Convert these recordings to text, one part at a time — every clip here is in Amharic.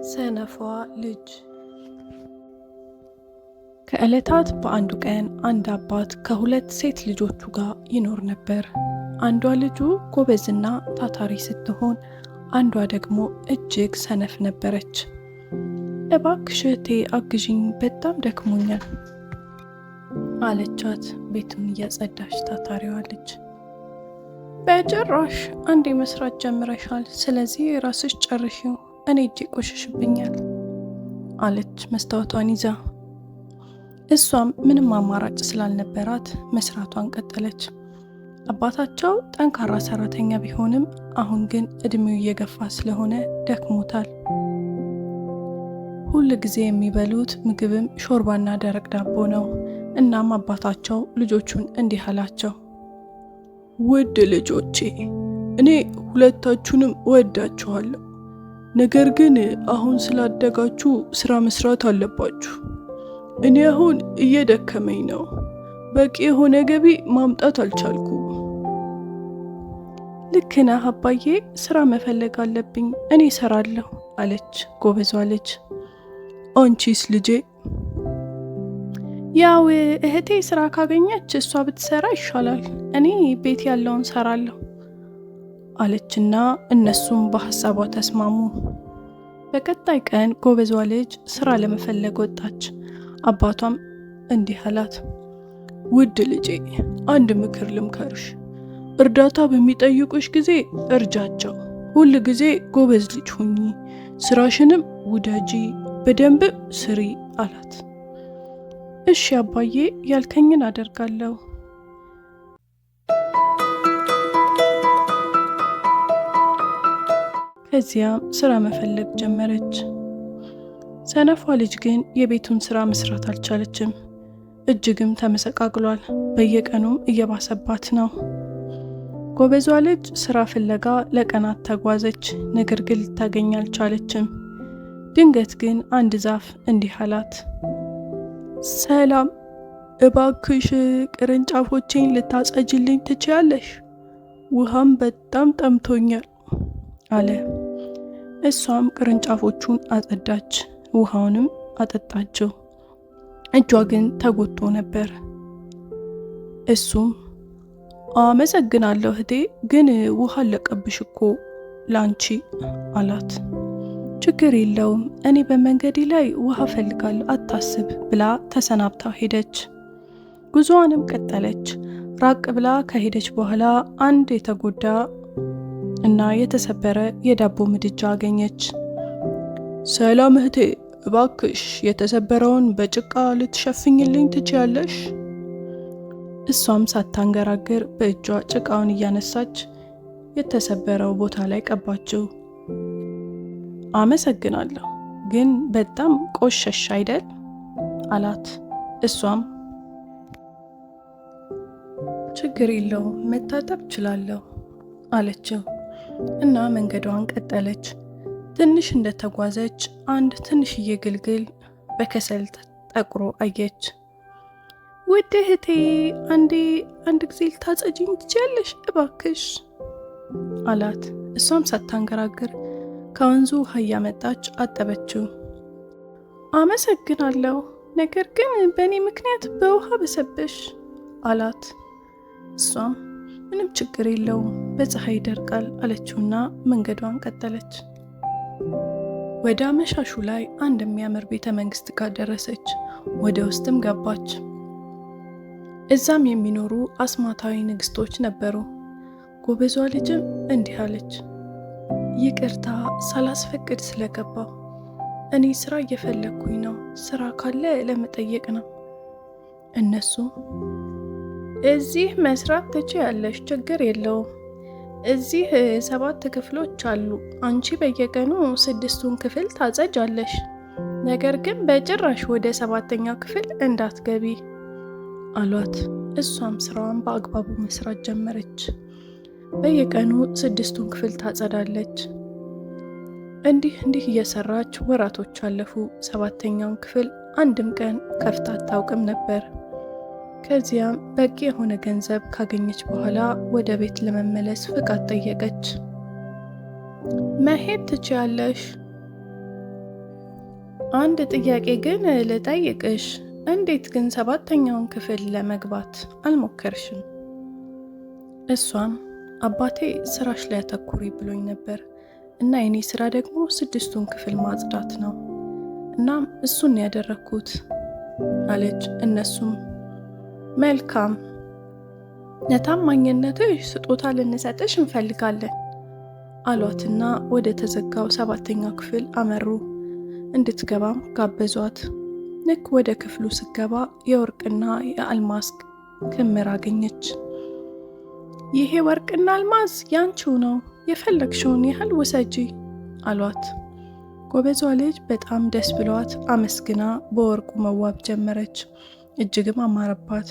ሰነፏ ልጅ። ከዕለታት በአንዱ ቀን አንድ አባት ከሁለት ሴት ልጆቹ ጋር ይኖር ነበር። አንዷ ልጁ ጎበዝና ታታሪ ስትሆን፣ አንዷ ደግሞ እጅግ ሰነፍ ነበረች። እባክሽ እህቴ አግዥኝ፣ በጣም ደክሞኛል አለቻት ቤቱን እያጸዳች ታታሪዋ ልጅ። በጭራሽ፣ አንዴ መስራት ጀምረሻል፣ ስለዚህ ራስሽ ጨርሺው፣ እኔ እጄ ቆሽሽብኛል አለች መስታወቷን ይዛ። እሷም ምንም አማራጭ ስላልነበራት መስራቷን ቀጠለች። አባታቸው ጠንካራ ሰራተኛ ቢሆንም አሁን ግን እድሜው እየገፋ ስለሆነ ደክሞታል። ሁል ጊዜ የሚበሉት ምግብም ሾርባና ደረቅ ዳቦ ነው። እናም አባታቸው ልጆቹን እንዲህ አላቸው። ውድ ልጆቼ፣ እኔ ሁለታችሁንም እወዳችኋለሁ። ነገር ግን አሁን ስላደጋችሁ ስራ መስራት አለባችሁ። እኔ አሁን እየደከመኝ ነው። በቂ የሆነ ገቢ ማምጣት አልቻልኩም። ልክ ነህ አባዬ፣ ስራ መፈለግ አለብኝ፣ እኔ እሰራለሁ አለች ጎበዟ ልጅ። አንቺስ ልጄ? ያው እህቴ ስራ ካገኘች እሷ ብትሰራ ይሻላል፣ እኔ ቤት ያለውን ሰራለሁ አለችና እነሱም በሀሳቧ ተስማሙ። በቀጣይ ቀን ጎበዟ ልጅ ስራ ለመፈለግ ወጣች። አባቷም እንዲህ አላት። ውድ ልጄ፣ አንድ ምክር ልምከርሽ። እርዳታ በሚጠይቁሽ ጊዜ እርጃቸው። ሁል ጊዜ ጎበዝ ልጅ ሁኚ፣ ስራሽንም ውደጂ፣ በደንብ ስሪ አላት። እሺ አባዬ፣ ያልከኝን አደርጋለሁ። ከዚያም ስራ መፈለግ ጀመረች። ሰነፏ ልጅ ግን የቤቱን ስራ መስራት አልቻለችም። እጅግም ተመሰቃቅሏል። በየቀኑም እየባሰባት ነው። ጎበዟ ልጅ ስራ ፍለጋ ለቀናት ተጓዘች፣ ነገር ግን ልታገኝ አልቻለችም። ድንገት ግን አንድ ዛፍ እንዲህ አላት። ሰላም፣ እባክሽ ቅርንጫፎቼን ልታጸጅልኝ ትችያለሽ? ውሃም በጣም ጠምቶኛል አለ። እሷም ቅርንጫፎቹን አጸዳች፣ ውሃውንም አጠጣችው። እጇ ግን ተጎድቶ ነበር። እሱም አመሰግናለሁ እህቴ፣ ግን ውሃ አለቀብሽ እኮ ላንቺ አላት። ችግር የለውም፣ እኔ በመንገዴ ላይ ውሃ ፈልጋለሁ፣ አታስብ ብላ ተሰናብታ ሄደች። ጉዞዋንም ቀጠለች። ራቅ ብላ ከሄደች በኋላ አንድ የተጎዳ እና የተሰበረ የዳቦ ምድጃ አገኘች። ሰላም እህቴ፣ እባክሽ የተሰበረውን በጭቃ ልትሸፍኝልኝ ትችያለሽ? እሷም ሳታንገራግር በእጇ ጭቃውን እያነሳች የተሰበረው ቦታ ላይ ቀባችው። አመሰግናለሁ፣ ግን በጣም ቆሸሽ አይደል አላት። እሷም ችግር የለውም፣ መታጠብ እችላለሁ አለችው እና መንገዷን ቀጠለች። ትንሽ እንደተጓዘች አንድ ትንሽዬ ግልግል በከሰል ጠቁሮ አየች። ውድ እህቴ፣ አንድ ጊዜ ልታጸጂኝ ትችያለሽ እባክሽ አላት። እሷም ሳታንገራግር ከወንዙ ውሃ እያመጣች አጠበችው። አመሰግናለሁ፣ ነገር ግን በእኔ ምክንያት በውሃ በሰበሽ አላት። እሷም ምንም ችግር የለውም፣ በፀሐይ ይደርቃል አለችውና መንገዷን ቀጠለች። ወደ አመሻሹ ላይ አንድ የሚያምር ቤተ መንግስት ጋር ደረሰች። ወደ ውስጥም ገባች። እዛም የሚኖሩ አስማታዊ ንግስቶች ነበሩ። ጎበዟ ልጅም እንዲህ አለች። ይቅርታ ሳላስፈቅድ ስለገባው፣ እኔ ስራ እየፈለግኩኝ ነው፣ ስራ ካለ ለመጠየቅ ነው። እነሱ እዚህ መስራት ትችያለሽ፣ ችግር የለውም፣ እዚህ 7 ክፍሎች አሉ፣ አንቺ በየቀኑ 6ቱን ክፍል ታጸጃለሽ፣ ነገር ግን በጭራሽ ወደ 7ኛው ክፍል እንዳትገቢ አሏት። እሷም ስራዋን በአግባቡ መስራት ጀመረች። በየቀኑ 6ቱን ክፍል ታጸዳለች። እንዲህ እየሰራች ወራቶች አለፉ። 7ኛውን ክፍል አንድም ቀን ከፍታ አታውቅም ነበር። ከዚያም በቂ የሆነ ገንዘብ ካገኘች በኋላ ወደ ቤት ለመመለስ ፍቃድ ጠየቀች። መሄድ ትችያለሽ አንድ ጥያቄ ግን ልጠይቅሽ፣ እንዴት ግን 7ኛውን ክፍል ለመግባት አልሞከርሽም? እሷም አባቴ ስራሽ ላይ አተኩሪ ብሎኝ ነበር እና የኔ ስራ ደግሞ 6ቱን ክፍል ማጽዳት ነው። እናም እሱን ያደረግኩት አለች። እነሱም መልካም፣ ለታማኝነትሽ ስጦታ ልንሰጥሽ እንፈልጋለን አሏትና ወደ ተዘጋው 7ኛው ክፍል አመሩ። እንድትገባም ጋበዟት። ልክ ወደ ክፍሉ ስገባ የወርቅና የአልማዝ ክምር አገኘች። ይሄ ወርቅና አልማዝ ያንቺው ነው፣ የፈለግሽውን ያህል ውሰጂ አሏት። ጎበዟ ልጅ በጣም ደስ ብሏት አመስግና በወርቁ መዋብ ጀመረች። እጅግም አማረባት።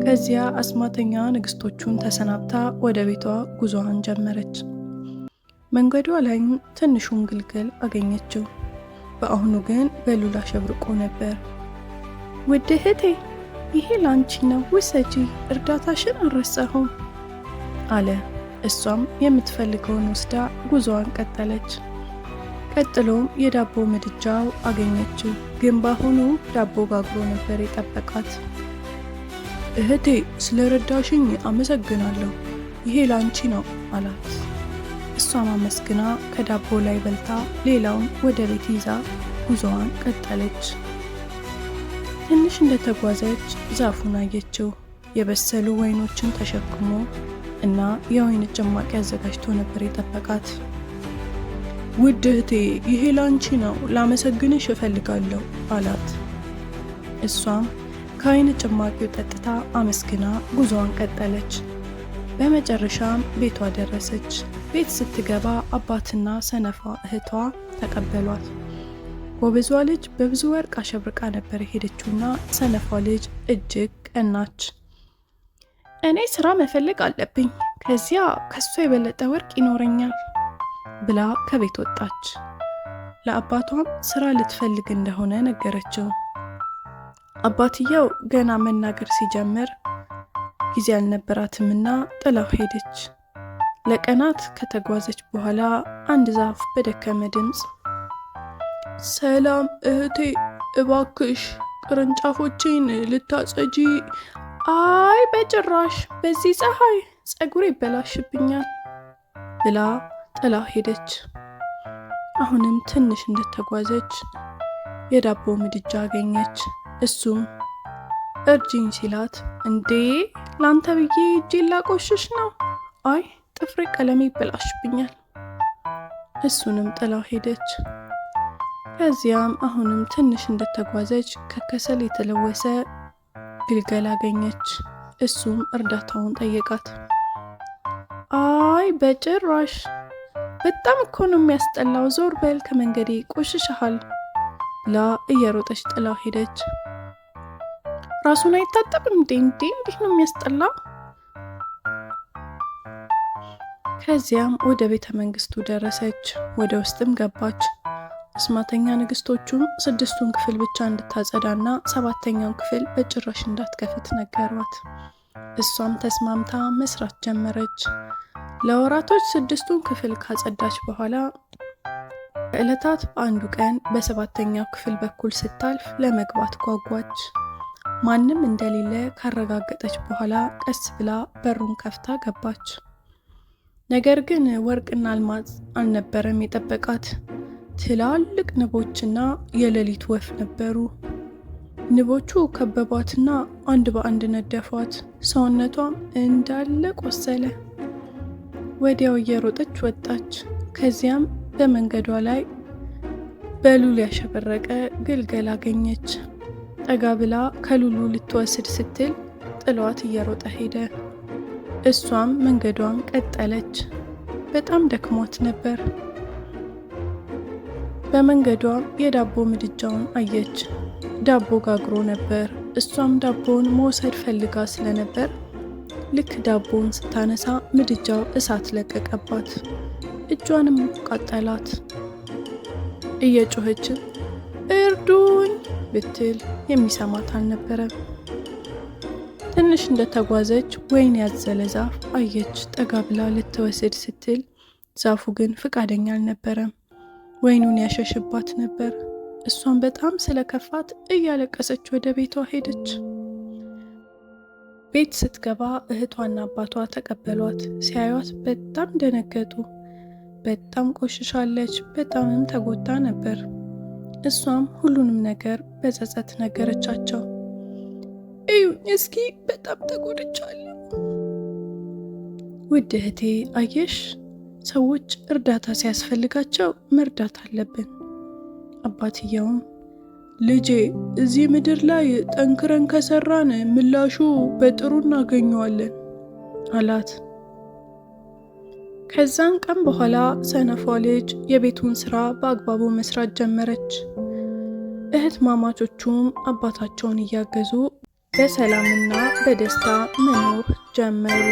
ከዚያ አስማተኛ ንግስቶቹን ተሰናብታ ወደ ቤቷ ጉዞዋን ጀመረች። መንገዷ ላይም ትንሹን ግልገል አገኘችው። በአሁኑ ግን በሉል አሸብርቆ ነበር። ውድ እህቴ፣ ይሄ ላንቺ ነው፣ ውሰጂ፣ እርዳታሽን አልረሳሁም አለ። እሷም የምትፈልገውን ወስዳ ጉዞዋን ቀጠለች። ቀጥሎም የዳቦ ምድጃው አገኘችው። ግን በአሁኑ ዳቦ ጋግሮ ነበር የጠበቃት። እህቴ፣ ስለ ረዳሽኝ አመሰግናለሁ፣ ይሄ ላንቺ ነው አላት። እሷም አመስግና ከዳቦ ላይ በልታ ሌላውን ወደ ቤት ይዛ ጉዞዋን ቀጠለች። ትንሽ እንደተጓዘች ዛፉን አየችው። የበሰሉ ወይኖችን ተሸክሞ እና የወይን ጭማቂ አዘጋጅቶ ነበር የጠበቃት። ውድ እህቴ፣ ይሄ ላንቺ ነው፣ ላመሰግንሽ እፈልጋለሁ አላት። እሷም ከወይን ጭማቂው ጠጥታ አመስግና ጉዞዋን ቀጠለች። በመጨረሻም ቤቷ ደረሰች። ቤት ስትገባ አባትና ሰነፏ እህቷ ተቀበሏት። ጎበዟ ልጅ በብዙ ወርቅ አሸብርቃ ነበር የሄደችውና ሰነፏ ልጅ እጅግ ቀናች። እኔ ስራ መፈለግ አለብኝ፣ ከዚያ ከሷ የበለጠ ወርቅ ይኖረኛል ብላ ከቤት ወጣች። ለአባቷም ስራ ልትፈልግ እንደሆነ ነገረችው። አባትየው ገና መናገር ሲጀምር ጊዜ አልነበራትምና ጥላው ሄደች። ለቀናት ከተጓዘች በኋላ አንድ ዛፍ በደከመ ድምፅ ሰላም እህቴ፣ እባክሽ ቅርንጫፎቼን ልታጸጂ? አይ በጭራሽ፣ በዚህ ፀሐይ ፀጉሬ ይበላሽብኛል ብላ ጥላ ሄደች። አሁንም ትንሽ እንደተጓዘች የዳቦ ምድጃ አገኘች። እሱም እርጅኝ ሲላት፣ እንዴ ላንተ ብዬ እጄን ላቆሽሽ ነው? አይ ጥፍሬ ቀለም ይበላሽብኛል። እሱንም ጥላው ሄደች። ከዚያም አሁንም ትንሽ እንደተጓዘች ከከሰል የተለወሰ ግልገል አገኘች። እሱም እርዳታውን ጠየቃት። አይ በጭራሽ፣ በጣም እኮ ነው የሚያስጠላው፣ ዞር በል ከመንገዴ፣ ቆሽሸሃል ብላ እየሮጠች ጥላው ሄደች። ራሱን አይታጠብም እንዴ? እንዲህ ነው የሚያስጠላው። ከዚያም ወደ ቤተ መንግስቱ ደረሰች። ወደ ውስጥም ገባች። አስማተኛ ንግስቶቹም 6ቱን ክፍል ብቻ እንድታጸዳና 7ኛውን ክፍል በጭራሽ እንዳትከፍት ነገሯት። እሷም ተስማምታ መስራት ጀመረች። ለወራቶች 6ቱን ክፍል ካጸዳች በኋላ በዕለታት በአንዱ ቀን በ7ኛው ክፍል በኩል ስታልፍ ለመግባት ጓጓች። ማንም እንደሌለ ካረጋገጠች በኋላ ቀስ ብላ በሩን ከፍታ ገባች። ነገር ግን ወርቅና አልማዝ አልነበረም የጠበቃት። ትላልቅ ንቦችና የሌሊት ወፍ ነበሩ። ንቦቹ ከበቧትና አንድ በአንድ ነደፏት። ሰውነቷም እንዳለ ቆሰለ። ወዲያው እየሮጠች ወጣች። ከዚያም በመንገዷ ላይ በሉል ያሸበረቀ ግልገል አገኘች። ጠጋ ብላ ከሉሉ ልትወስድ ስትል ጥሏት እየሮጠ ሄደ። እሷም መንገዷን ቀጠለች። በጣም ደክሟት ነበር። በመንገዷም የዳቦ ምድጃውን አየች። ዳቦ ጋግሮ ነበር። እሷም ዳቦውን መውሰድ ፈልጋ ስለነበር ልክ ዳቦውን ስታነሳ ምድጃው እሳት ለቀቀባት። እጇንም ቃጠላት። እየጮኸች እርዱኝ ብትል የሚሰማት አልነበረም። ትንሽ እንደተጓዘች ወይን ያዘለ ዛፍ አየች። ጠጋ ብላ ልትወስድ ስትል ዛፉ ግን ፍቃደኛ አልነበረም። ወይኑን ያሸሽባት ነበር። እሷን በጣም ስለከፋት እያለቀሰች ወደ ቤቷ ሄደች። ቤት ስትገባ እህቷና አባቷ ተቀበሏት። ሲያዩት በጣም ደነገጡ። በጣም ቆሽሻለች፣ በጣምም ተጎድታ ነበር። እሷም ሁሉንም ነገር በጸጸት ነገረቻቸው። እዩኝ እስኪ በጣም ተጎድቻለሁ። ውድ እህቴ አየሽ፣ ሰዎች እርዳታ ሲያስፈልጋቸው መርዳት አለብን። አባትየውም ልጄ እዚህ ምድር ላይ ጠንክረን ከሰራን ምላሹ በጥሩ እናገኘዋለን አላት። ከዛን ቀን በኋላ ሰነፏ ልጅ የቤቱን ስራ በአግባቡ መስራት ጀመረች። እህት ማማቾቹም አባታቸውን እያገዙ በሰላምና በደስታ መኖር ጀመሩ።